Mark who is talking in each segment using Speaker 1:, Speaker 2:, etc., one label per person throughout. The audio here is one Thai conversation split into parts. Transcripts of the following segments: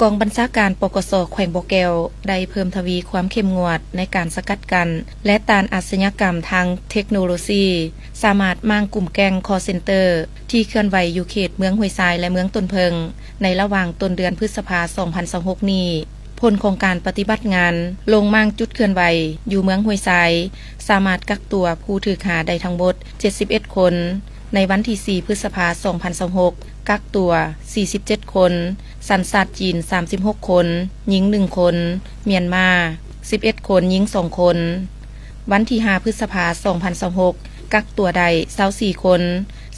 Speaker 1: กองบัญชาการปกส.แขวงบ่อแก้วได้เพิ่มทวีความเข้มงวดในการสกัดกั้นและต้านอาชญากรรมทางเทคโนโลยีสามารถมางกลุ่มแก๊งคอลเซ็นเตอร์ที่เคลื่อนไหวอยู่เขตเมืองห้วยทรายและเมืองต้นเพิงในระหว่างต้นเดือนพฤษภาคม 2026 นี้ผลของการปฏิบัติงานลงมั่งจุดเคลื่อนไหวอยู่เมืองห้วยทรายสามารถกักตัวผู้ถูกหาได้ทั้งหมด71 คนในวันที่ 4 พฤษภาคม 2026 กักตัว 47 คน สัญชาติจีน 36 คน หญิง 1 คน เมียนมา 11 คน หญิง 2 คน วันที่ 5 พฤษภาคม 2026 กักตัวได้24 คน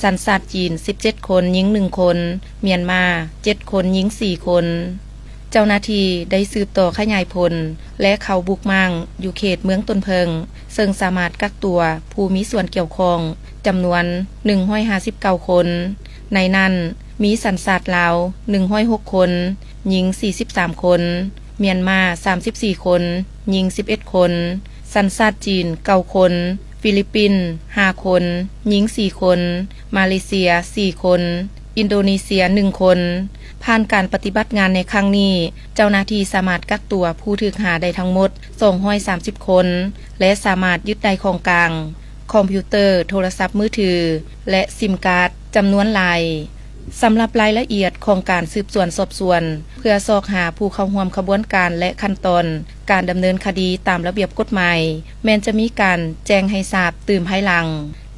Speaker 1: สัญชาติจีน 17 คน หญิง 1 คน เมียนมา 7 คน หญิง 4 คน เจ้าหน้าที่ได้สืบต่อขยายผลและเข้าบุกมั่งอยู่เขตเมืองต้นเพิงซึ่งสามารถกักตัวผู้มีส่วนเกี่ยวข้องจำนวน159 คนในนั้นมีสัญชาติลาว106 คนหญิง43 คนเมียนมา34 คนหญิง11 คนสัญชาติจีน9 คนฟิลิปปินส์5 คนหญิง4 คนมาเลเซีย4 คนอินโดนีเซีย1 คนผ่านการปฏิบัติงานในครั้งนี้เจ้าหน้าที่สามารถกักตัวผู้ถูกหาได้ทั้งหมด230 คนและสามารถยึดได้ของกลางคอมพิวเตอร์โทรศัพท์มือถือและซิมการ์ดจำนวนหลายสำหรับรายละเอียดของการสืบสวนสอบสวนเพื่อซอกหาผู้เข้าร่วมขบวนการและขั้นตอนการดำเนินคดีตามระเบียบกฎหมายแม้นจะมีการแจ้งให้ทราบตื่มภายหลัง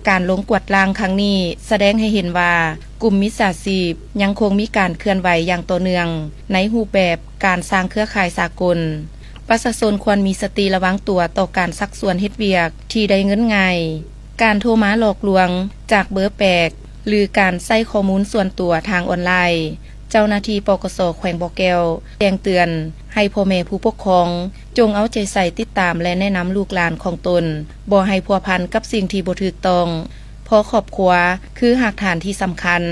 Speaker 1: การลงกวดล้างครั้งนี้แสดงให้เห็นว่ากลุ่มมิจฉาชีพยังคงมีการเคลื่อนไหวอย่างต่อเนื่องในรูปแบบการสร้างเครือข่ายสากลประชาชนควรมีสติระวังตัวต่อการซักซ้วนเฮ็ดเวียกที่ได้เงินง่ายการโทรมาหลอกลวงจากเบอร์แปลกหรือการใส่ข้อมูลส่วนตัวทางออนไลน์เจ้าหน้าที่ปกส.แขวงบ่อแก้วแจ้งเตือนให้พ่อแม่ผู้ปกครองจงเอาใจใส่ติดตามและแนะนำลูกหลานของตนบ่ให้พัวพันกับสิ่งที่บ่ถูกต้องเพราะครอบครัวคือหากฐานที่สำคัญ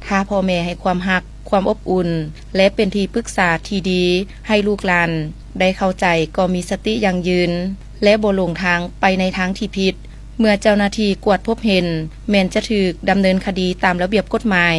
Speaker 1: ถ้าพ่อแม่ให้ความรักความอบอุ่นและเป็นที่ปรึกษาที่ดีให้ลูกหลานได้เข้าใจก็มีสติยั่งยืนและบ่หลงทางไปในทางที่ผิดเมื่อเจ้าหน้าที่กวดพบเห็นแม้นจะถูกดำเนินคดีตามระเบียบกฎหมาย